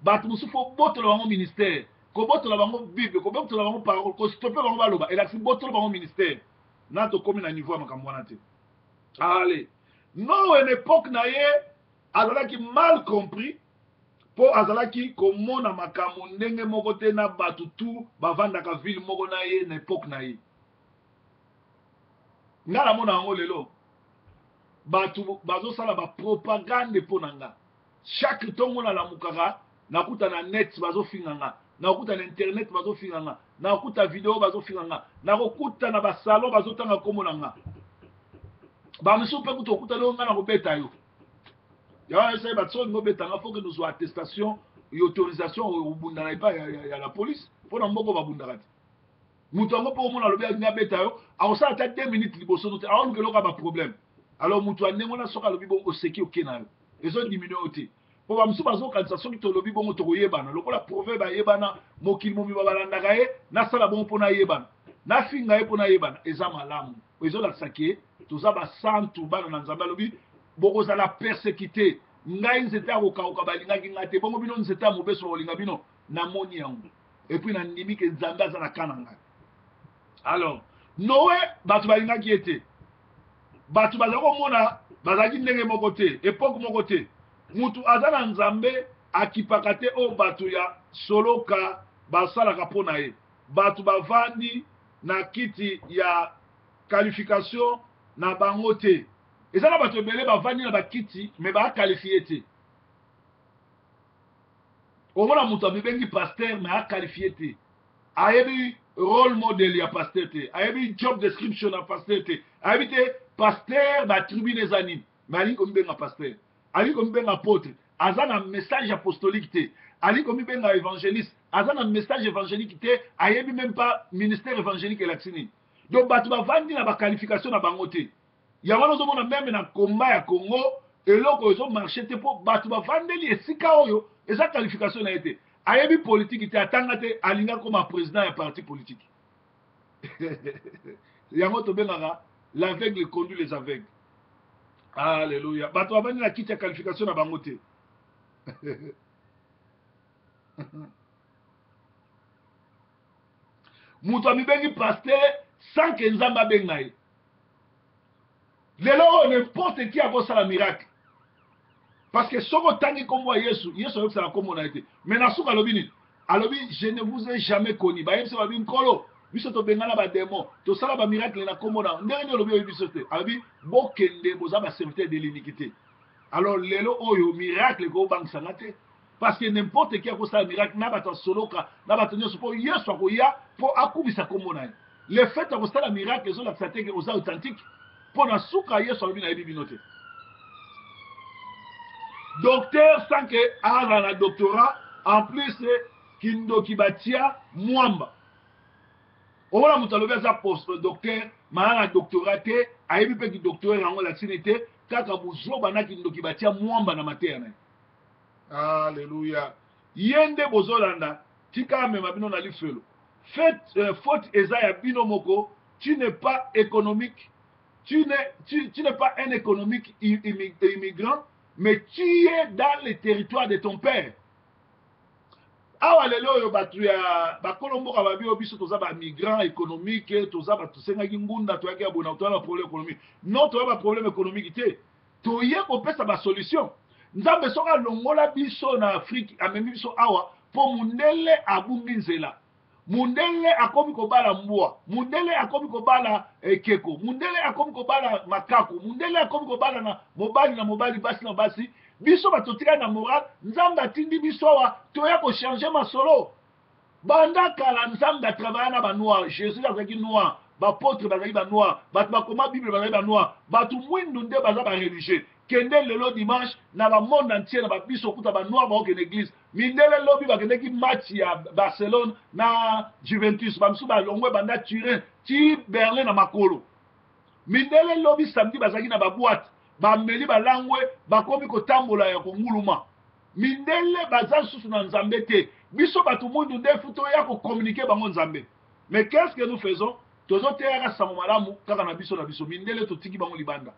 bato mosusu fo botola bango ministère kobotola bango bible kobotola bango parole kostope bango baloba elakisi botola bango ministère na tokomi na niveau ya makambo wana te. Ale Noé na époque na ye azalaki mal compris po azalaki komona makambo ndenge moko te na bato tu bavandaka ville moko na ye na époque na ye. Nga na mona yango lelo bato bazosala bapropagande mpo na nga chaque ntongo nalamukaka nakuta na net bazofinga nga nakokuta na internet bazofinga nga nakokuta video bazofinga nga nakokuta na basalon bazotanga kombo na nga bamisu mpe kuta okuta lelo nga na kobeta yo yawa esayi basoki ngobetanga faut que nous soit attestation et autorisation obunda na epai ya la police mpo na mboko babundaka te moto yango mpo omona alobi alingi abeta yo akosala ata 2 minutes liboso no te aoluka eloka baproblème. Alors moto andenge wana soki alobi bongo oseki oke na yo ezodiminue yo te po bamisu bazokanisa soki tolobi bongo tokoyebana lokola proverbe ayebana mokili mobimba balandaka ye nasala bongo mpo nayebana nafinga ye mpo nayebana eza malamu ezolakisa ke toza basantu bana na nzambe alobi bokozala persécuté ngai nzete akokauka balingaki nga te bongo bino nzete ya mobeso bakolinga bino namoni yango epuis nandimi ke nzambe aza na ka na ngai. Alors Noé bato balingaki ye te bato bazali komona bazalaki ndenge moko te epoke moko te mutu aza na nzambe akipaka te oyo bato ya soloka basalaka mpo na ye bato bavandi na kiti ya qualification na bango te eza na bato ebele bavandi na bakiti me baakalifie te omona mutu abibengi pasteur me akalifie te ayebi role model ya pasteur te ayebi job description ya pasteur te ayebi te pasteur batribune eza nini me alingi komibenga pasteur alingi komibenga apôtre aza na message apostolique te alingi komibenga évangéliste aza na message évangélique te ayebi même pas ministère évangélique elakisi nini. Donc bato bavandi na baqualification na bango te yango wana ozomona meme na komba ya Congo eloko ezomarche te mpo bato bavandeli esika oyo eza qualification na ye te ayebi politiki te atanga te alinga koma président ya parti politique. Yango tobengaka l'aveugle conduit les aveugles. Alléluia. Bato bavandi na kiti ya qualification na bango te. Mutu amibengi pasteur sans que nzambe abenga ye. Lelo n'importe qui akosala miracle. Parce que soko tangi kombo Yesu, Yesu ayokisala kombo na ete. Mais na suka alobi nini? Alobi je ne vous ai jamais connu. Ba yebisa babi nkolo, biso to bengana ba démon, to sala ba miracle na kombo na. Ndenge alobi oyo biso te. Alobi bokende boza ba serviteur de l'iniquité. Alors lelo oyo miracle ko bangsanga te. Parce que n'importe qui akosala miracle na bata soloka, na bata nyoso po Yesu akoya po akubisa kombo na. Le fait akosala miracle zo la tsate ke oza authentique. Pour na suka Yesu alobi na yebi binote. Docteur sans que aza na doctorat en plus kindoki batia mwamba. Ola mutu alobi aza post docteur maana na doctorat te ayebi pe ki docteur yango la sinete kaka buzoba na kindoki batia mwamba na mateya na. Alléluia. Yende bozolanda tika mema bino na lifelo. Faute eza ya bino moko, tu n'es pas économique. Tu n'es pas un économique immigrant, mais tu es dans le territoire de ton père. Awa lelo yo batu ya bakolombo ka babi obiso toza ba migrant économique, toza ba tusenga ngunda to yaki abona to na problème économique. Non, to ba problème économique te. To ye ko pesa ba solution. Nzambe soka longola biso na Afrique, amemi biso awa po mundele abungi nzela. Mundele akomi kobala mbwa, mundele akomi kobala keko, mundele akomi kobala makako, mundele akomi kobala na mobali basi na basi. Biso batotika na moral, nzambe atindi biso wa toya ko changer masolo. Banda kala nzambe a travailler na ba noir, Jésus azaki noir, ba apôtre bazaki ba noir, bat ba koma Bible bazaki ba noir, batu mwindu nde baza ba religieux. Kende lelo dimanche na ba monde entier na ba biso kuta ba noir ba oke l'église. Mindele lobi ba kende ki match ya Barcelone na Juventus, ba msu ba longwe banda Turin, ti Berlin na makolo. Mindele lobi samedi bazaki na ba boîte, ba meli ba langwe, ba komi ko tambola ya ko nguluma. Mindele baza susu na nzambe te. Biso batu mundu nde futo ya ko communiquer bango nzambe. Mais qu'est-ce que nous faisons? Tozo te ya samu malamu kaka na biso mindele to tiki bango libanda.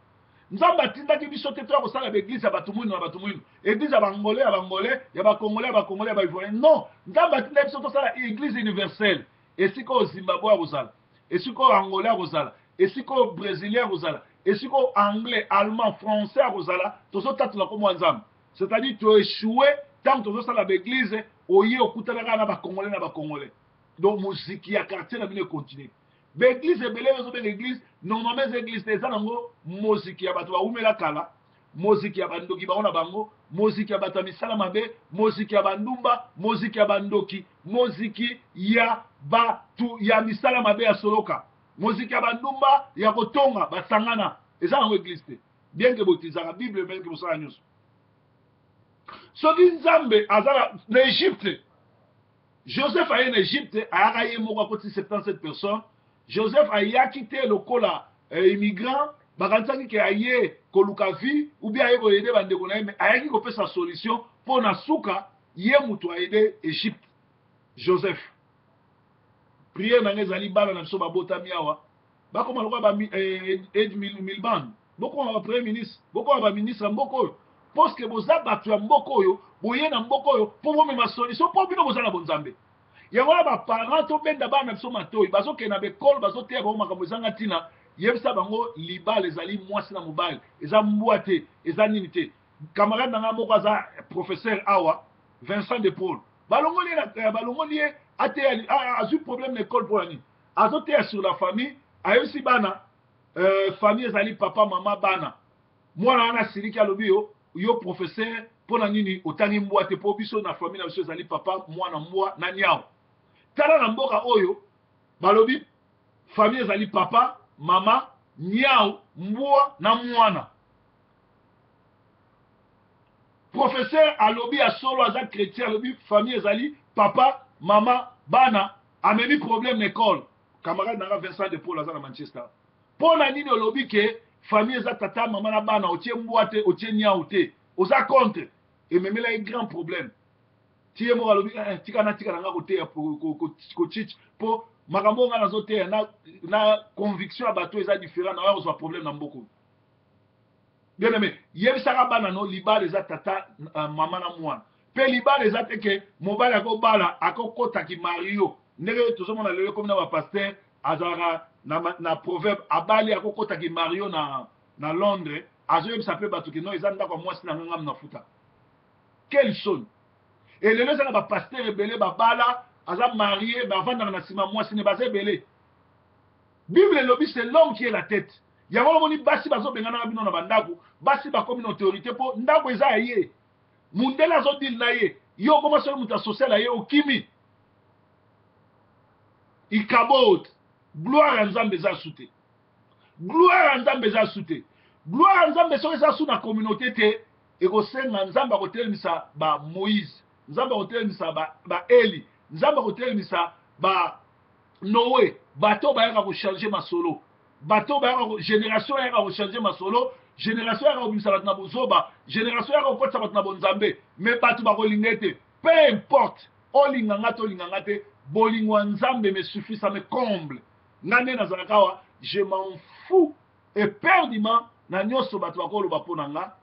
nzambe atindaki biso te toya kosala baeglise ya bato mwino na bato mwino, église ya bangolais ya bangolais, ya bakongolais ya bakongolais, ya baivoirien. Non, nzambe atindaki biso tosala église universelle. Esika oyo zimbabwe akozala, esika oyo angolais akozala, esika oyo brésilien akozala, esika oyo anglais, allemand, français akozala, tozotatula kombo ya nzambe. C'est-à-dire toéchoué tant tozosala baeglise oye okutanaka na bakongolais na bakongolais. Donc moziki ya quartier na bino continue. L'église ebele ezobenga église, normalement les églises eza nango moziki ya bato baumela kala, moziki ya bandoki bango na bango, moziki ya bato ya misala mabe, moziki ya bandumba, moziki ya bandoki, moziki ya batu ya misala mabe ya soloka, moziki ya bandumba ya kotonga basangana. Eza nango église te. Bien que botizaka Bible, bien que bosala nyonso. Soki nzambe azala na Égypte, Joseph aye na Égypte, ayaka ye moko akoti 77 personnes. Joseph ayaki te lokola immigrant, bakanisaki ke aye koluka vie ou bien aye koyede bandeko na ye, mais ayaki kopesa solution pour na suka ye mutu ayede Égypte. Joseph. Prière na ngezali bala na biso babotami awa. Bakoma lokola ba Ed Miliband, bokoma ba premier ministre, bokoma ba ministre mboko oyo. Parce que boza batu ya mboko oyo, boye na mboko oyo, pour vous même solution pour bino boza na bonzambe. Yangola ba parents to benda ba na biso matoi, bazo ke na bekol, bazo te ba makambo zanga tina, yebisa bango libal ezali mwasi na mobile, eza mbwate, eza nini te. Camarade nanga moko aza professeur awa, Vincent de Paul. Balongoli na balongoli ate azu problème l'école pour ani. Azo te sur la famille, ayebisi bana famille ezali papa mama bana. Mwana ana siriki alobi yo professeur pona nini otangi mbwate po biso na famille na biso ezali papa mwana mbwa na nyao. Tala na mboka oyo balobi famille ezali papa mama nyao mbwa na mwana. Professeur alobi a solo aza chrétien alobi famille ezali papa mama bana amemi problème l'école. Camarade nanga Vincent de Paul aza na Manchester. Pona nini olobi ke famille eza tata mama na bana otie mbwate otie nyao te oza contre et même là un grand problème. Tie mo alobi tika na nga kote ya ko chichi po makambo nga nazote na conviction ya bato eza différent na wa problème na mboko. Bien aimé, yebisaka bana no libala eza tata mama na mwana. Pe libala eza teke mobala ko bala akokota ki Mario. Ndenge tozomona lelo comme na ba pasteur azara na proverbe abali akokota ki Mario na Londres, azoyebisa pe bato ke no eza ndako mwasi na ngam na futa. Quel son. Et les gens ba pasteur ebele ba bala aza marié ba vendre na sima mwasi ne baze ebele. Bible lobi c'est l'homme qui est la tête. Yango moni basi bazo bengana na bino na bandako, basi ba comme une autorité po ndako eza ye. Mundela zo dil na ye. Yo comment ça muta social ye okimi. Ikabot. Gloire à Nzambe za soute. Gloire à Nzambe za soute. Gloire à Nzambe so eza sous na communauté te et ko senga Nzamba ko telemisa ba Moïse, Nzamba ko telemisa ba Eli, Nzamba ko telemisa ba Noé, bato ba yaka ko changer masolo. Bato ba yaka génération yaka ko changer masolo, génération yaka ko bisa na bozoba, génération yaka ko kotsa na bonzambe, mais bato ba ko lingete. Peu importe, olinga ngate, bolingo Nzambe me suffit, ça me comble. Nane na zanakawa, je m'en fous éperdument na nyoso bato bakolo bapona nga.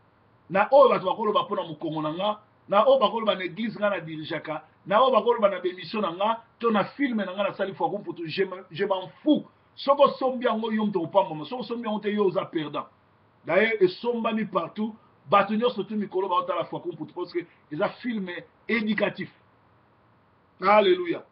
Na oyo bato bakolo bapona mukongo na nga, na oyo bakolo ba église nga na dirijaka, na oyo bakolo ba na bémission na nga, to na filme na nga na sali fois kumputu, je m'en fous. Soko sombi yango yom to pamba, soko sombi yango te yo oza perdant. D'ailleurs, et sombani partout, bato nyoso tu mikolo ba otala fois kumputu parce que ils a filmé éducatif. Alléluia.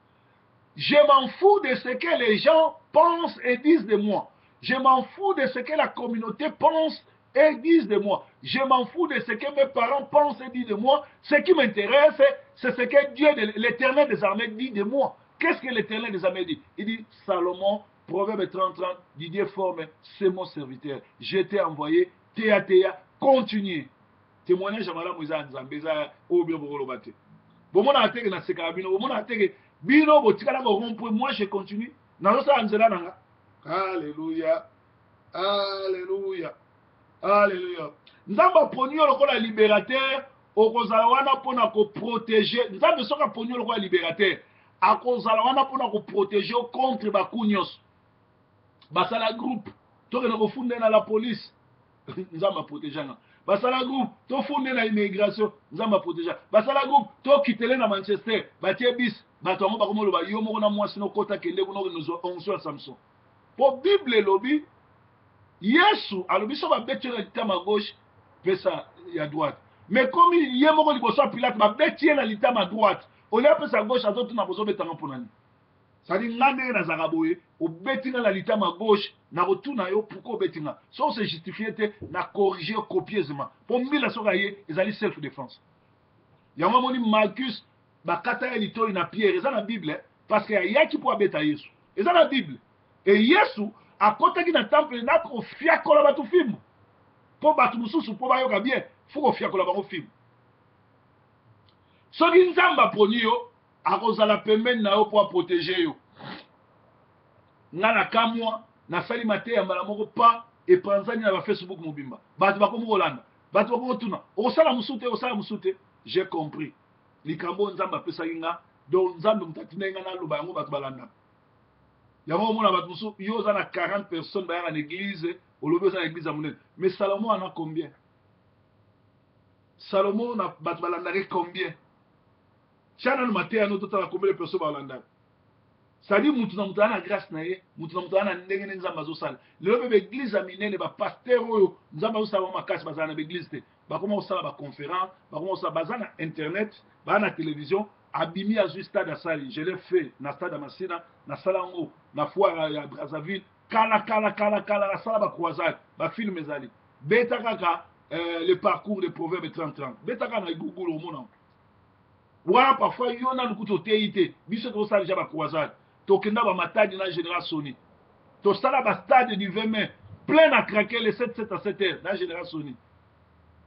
Je m'en fous de ce que les gens pensent et disent de moi. Je m'en fous de ce que la communauté pense et disent de moi. Je m'en fous de ce que mes parents pensent et disent de moi. Ce qui m'intéresse, c'est ce que Dieu, l'Éternel des armées, dit de moi. Qu'est-ce que l'Éternel des armées dit? Il dit, Salomon, Proverbe 30-30, Didier forme, c'est mon serviteur. Je t'ai envoyé, théa, continuez. Témoignage à Madame Ouza Nzambeza, au bien pour le battre. Bon, mon attaque na sekarabino, bon, mon attaque, bino, botikala, moi je continue. Nazosa Anzela Nanga. Alléluia. Alléluia. Alléluia. Nzamba ponyo lokola libérateur, okozala wana pona ko protéger. Nzamba soka ponyo lokola libérateur, akozala wana pona ko protéger contre bakunyos. Basala groupe, toke na kofunda na la police. nzamba protéger nga basala groupe to fondé na immigration nzamba protéger basala groupe to kitele na Manchester batie bis bato yango bakomoloba yo moko na mwasi no kota kende kuno onso ya Samson po Bible lobi Yesu alobi so babeti na litama gauche pesa ya droite mais comme ye moko liboso ya Pilate babeti na litama droite olia pesa gauche azotuna bozobetanga mponani sadi nga ndenge nazalaka boye obeti nga na litama gauche na kotuna yo pourquoi obeti nga so se justifie te na corriger copieusement po mbila soki aye ezali self défense yango moni Marcus bakata ya litoi na Pierre eza na Bible parce que ayaki mpo abeta Yesu eza na Bible et Yesu akotaki na temple na kofiakola bato filme mpo bato mosusu mpo bayoka bien fo kofiakola bango filme soki nzambe aponi yo akozala pembeni na yo mpo aprotéger yo nga na kamwa nasali mateya mbala moko pa epanzani na bafacebook mobimba bato bakomi kolanda bato bakomi kotuna okosala mosu te okosala mosu te j'ai compris likambo nzambe apesaki nga donc nzambe moto atindaki nga naloba yango bato balandaka yango omona bato mosusu yo oza na 40 personnes bayaka na église olobi oza na église ya monene mais Salomon ana combien Salomon na bato balandaki combien tiana no mateya no totala combien de personnes balandaka c'est-à-dire mutu na mutu ana grâce na ye mutu na mutu ana ndenge nzambe azosala lelo mpe baeglise ya minene bapaster oyo nzambe azosala makasi bazala na baeglise te bakoma kosala baconférence bakoma kosala baza na internet baza na télévision abimi azwi stade asali je l'ai fait na stade ya Masina nasala yango na foire ya Brazzaville kala asala bacroisade bafilme ezali beta kaka le parcours de proverbe 30-30 beta kaka na google omona wana parfois yo nanu kutu oteyi te biso tozosala deja bacroisade tokenda bamatadi na général Sony tosala bastade du 20 mai plein à craquer les 7 à 7 heures na général Sony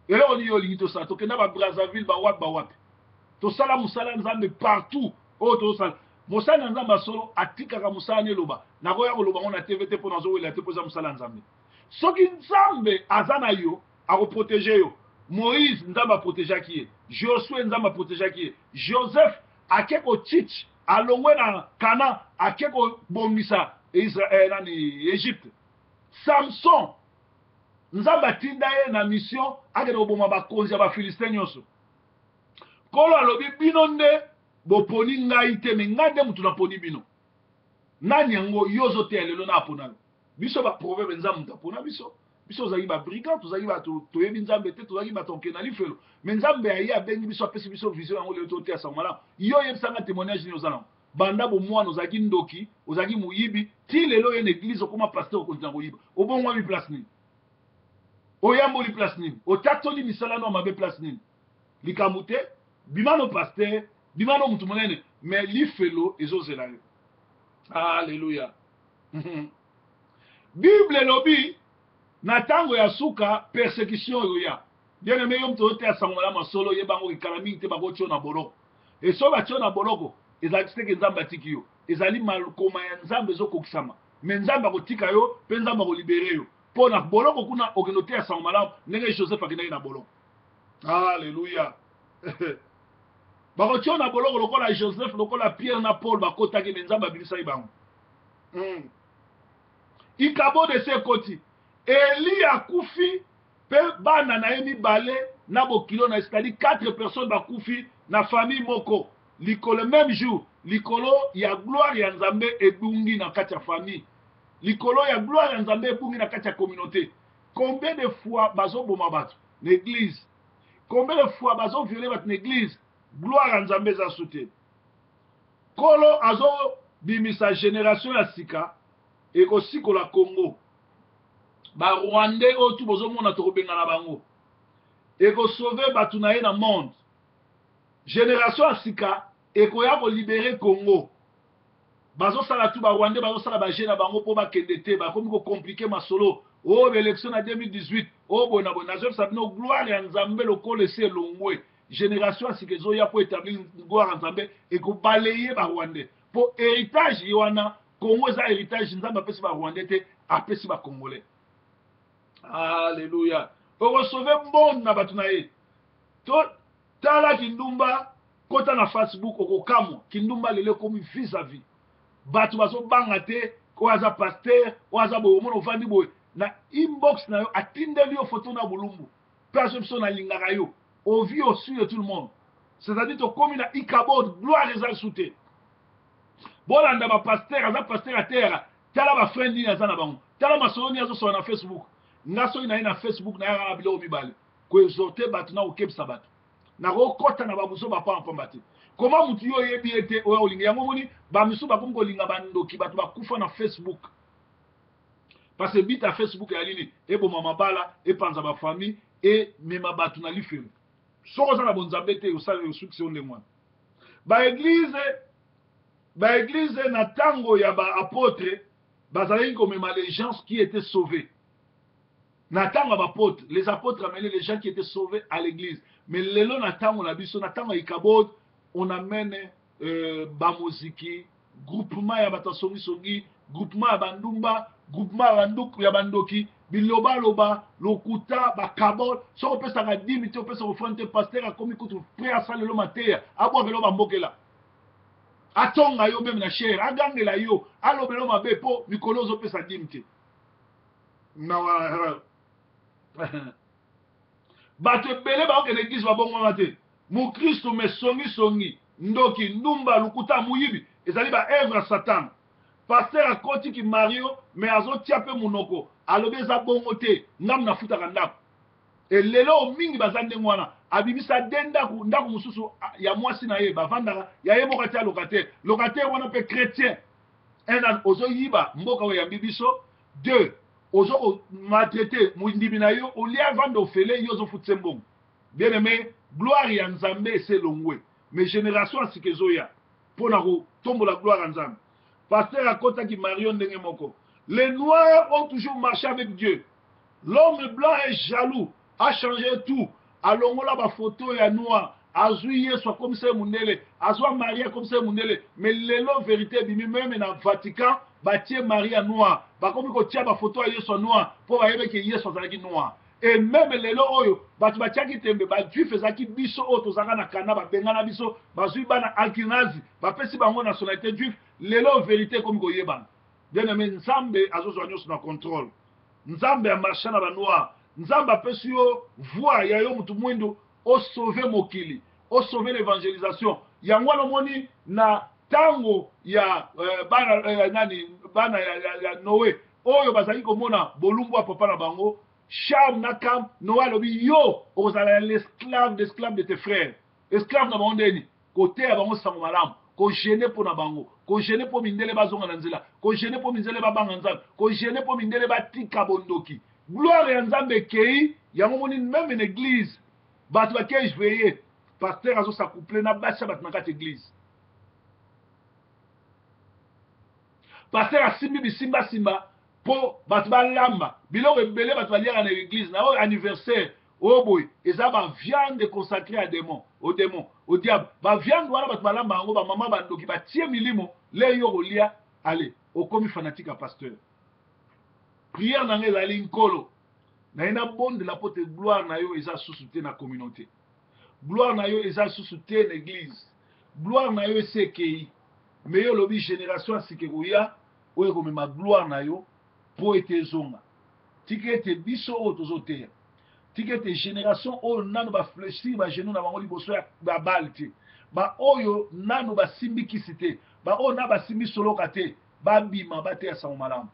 eloko nini olingi tosala tokenda babrazzaville bawapi tosala mosala nzambe partout oyo tozosala mosala ya nzambe asolo atikaka mosala na eloba nakoya koloba ngo na tv te mpo nazowela te mpo eza mosala ya nzambe soki nzambe aza na yo akoprotege yo Moïse nzambe aprotegeaki ye Josué nzambe aprotegeaki ye Joseph ake kochichi alongwe na Kana ake kobongisa Egypte Samson nzambe atinda ye na mission akende koboma bakonzi ya bafilistin nyonso kolo alobi bino nde boponi ngai te me ngai nde mutu naponi bino nani yango yo ozoteya lelo na apona biso baproverbe nzambe mutu apona biso biso ozalaki babrigand tozalaki bato toyebi nzambe te tozalaki bato oke na lifelo me nzambe aye abengi biso apesi biso vision yango lelo toteya sango malamu yo oyebisanga témoignage nini oza nango banda bomwana ozalaki ndoki ozalaki moyibi ti lelo oye na église okoma paster okontina koyiba obongwami place nini oyamboli place nini otatoli misala no mabe place nini likambo te bimano paster bimano mutu monene me lifelo ezozela yo alleluya Bible lobi na tango ya suka persécution oyo ya bien aimé yo mutu oteya sango malamu solo yebango ekala mingi te bakotio na boloko eso batio na boloko ezalaki seke nzambe atiki yo ezali malukoma ya nzambe ezokokisama me nzambe akotika yo mpe nzambe akolibere yo mpo na boloko kuna okende oteya sango malamu ndenge Joseph akendaki na boloko alleluya bakotio na boloko lokola Joseph lokola Pierre na Paul bakotaki me nzambe abimisaki bango ikabo de se koti Eli akufi pe bana na ye mibale na bokilo na c'est-à-dire 4 personnes bakufi na famille moko likolo même jour likolo ya gloire ya nzambe ebungi na kati ya famille likolo ya gloire ya nzambe ebungi na kati ya communauté combien de fois bazoboma bato na église combien de fois bazoviole bato na église gloire ya nzambe eza soute kolo azobimisa génération ya sika ekosikola Congo barwandais oyo tu bozomona tokobengana bango ekosauve bato na ye na monde génération ya sika ekoya kolibere Congo bazosala tu barwandais bazosala bagene na bango mpo bakende te bakomi kokomplike masolo oyo baélection na 2018 oyo boye na boye nazoyebisa bino gloire ya nzambe lokola esi elongwe génération ya sika ezoya mpo établir gloire ya nzambe ekobalaye barwandais mpo héritage ye wana Congo eza héritage nzambe apesi barwandais te apesi bacongolais alleluya okosauve monde na bato na ye tala kindumba kota na Facebook okokamwa kindumba lelo ekomi vis-à-vis bato bazobanga te oyo aza paster oyo aza boye omona ovandi boye na inbox na yo atindeli yo photo na bulumbu place biso na lingaka yo ovi osu de tout le monde c'est-à-dire tokomi na ikabod gloire eza lisusu te bolanda bapaster aza paster ya terre tala bafriend nini aza na bango tala masolo nini azosola na Facebook nga soki na ye na Facebook na ye kaka biloko mibale koexorte bato na kokebisa bato na kokɔta na babuso bapamba te koma mutu yo oyebi ete oyo olinga yango moni bamisu bakomi kolinga bandoki bato bakufa na Facebook parce que bita Facebook ya nini eboma mabala epanza bafamille emema bato na lifelo soko oza na bonzambe te osala osukisi yo ndenge wana baeglize na ntango ya baapotre bazalaki komema les gens qui étaient sauvés na ntango ya bapotre les apôtres amenaient les gens qui étaient sauvés à l'église mais lelo na ntango na biso na ntango ya ikabod on amène bamoziki groupement ya bato songisongi groupement ya bandumba groupement ya bandoki bilobaloba lokuta bakabol soki opesaka 10 minutes opesa ofrande te paster akomi kutu pre asalelo mateya abwakelo bambokela atonga yo meme na chere agangela yo alobelo mabe mpo mikolo ozopesa 10 minutes bato ebele bakokende eglise babongwana te mokristo me songisongi ndoki ndumba lukuta moyibi ezali baevre ya satan paster akotiki mario me azotia mpe monoko alobi eza bongo te ngamu nafutaka ndako elelo mingi baza ndenge wana abimisa de ndako mosusu ya mwasi na ye bavandaka ya ye moko tia lokatere wana mpe chrétien un ozoyiba mboka oyo yambi biso 2 ozo maltraité mondimi na yo olia vanda ofele yo ozofutise mbongo bien aimé gloire ya nzambe eselongwe mais génération asika ezoya mpona kotombola gloire ya nzambe pasteur akotaki marion ndenge moko les noirs ont toujours marché avec Dieu l'homme blanc est jaloux a changé tout alongola bafoto ya noir azwi yesu akomisa ye mundele azwa marie akomisa ye mundele mais lelo vérité bimi meme na Vatican batie marie noir bakomi kotia bafoto ya yesu noir mpo bayebeke yesu azalaki noir et même lelo oyo bato batiaki tembe bajuif ezalaki biso oyo tozalaka na kana babengana biso bazwi bana alkinazi bapesi bango nationalité juif lelo vérité ekomi koyebana bien aimé nzambe azozwa nyonso na contrôle nzambe amarche na banoir nzambe apesi yo voi ya yo mutu mwindu osauve mokili osauve l'évangélisation yango wana omoni na ntango ya bana ya Noé oyo bazali komona bolumbu ya papa na bango Cham na Kam Noé alobi yo okozala l'esclave de tes frères esclave na bango ndeni koteya bango sango malamu kogene mpo na bango kogene mpo mindele bazonga na nzela kogene mpo mindele babanga nzambe kogene mpo mindele batika bondoki gloire ya nzambe ekei yango moni meme na église bato bakei veille pasteur azosacouple na basi bato na kati église pasteur asimbi bisimbasimba mpo bato balamba biloko ebele bato baliaka na église na oyo anniversaire oyo boye eza baviande consacré à démon au diable baviande wana bato balamba yango bamama bandoki batie milimo le yo kolia ale okomi fanatique ya pasteur prière na nga ezali nkolo naye nabondela mpo te gloire na yo eza susu te na communauté gloire na yo eza susu te na église gloire na yo esi ekei me yo olobi génération asika koya oyo ekomema gloire na yo mpo ete ezonga tika ete biso oyo tozoteya tika ete génération oyo nano bafléchir bageno na bango liboso ya babale te baoyo nano basimbi kisi te baoyo nano basimbi soloka te babima bateya sango malamu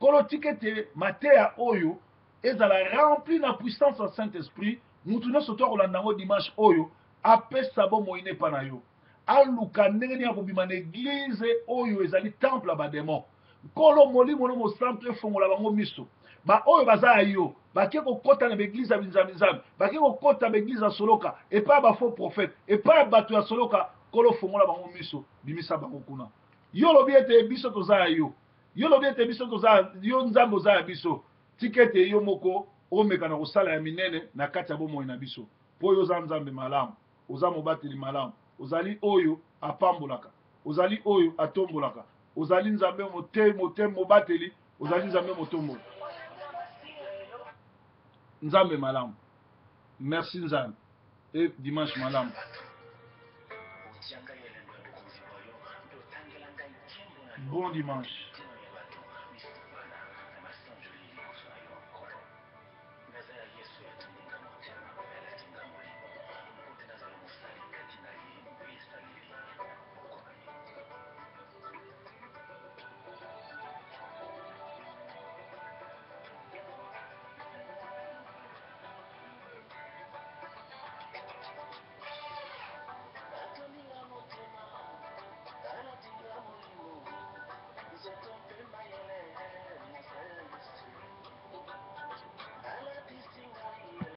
kolo tika ete mateya oyo ezala rempli na puissance ya Saint-Esprit mutu nyonso to akolanda yango dimanche oyo apesa bomoi epa na yo aluka ndenge nini akobima na église oyo ezali temple ya bademon nkolo molimo no mosantu efongola bango miso baoyo baza ya yo bake kokɔta na baeglize ya binzambi bake kokɔta baeglize ya soloka epai ya bafaux prophète epai ya bato ya soloka nkolo fongola bango miso bimisa bango kuna yo lobi ete biso toza ya yo yo lobi ete biso toza yo nzambe oza ya biso tika ete yo moko omeka na kosala ya minene na kati ya bomoi na biso mpo oyo oza nzambe malamu oza mobateli malamu ozali oyo apambolaka ozali oyo atombolaka ozali nzambe motema mobateli ozali nzambe motombola nzambe malamu merci nzambe e dimanche malamu bon dimanche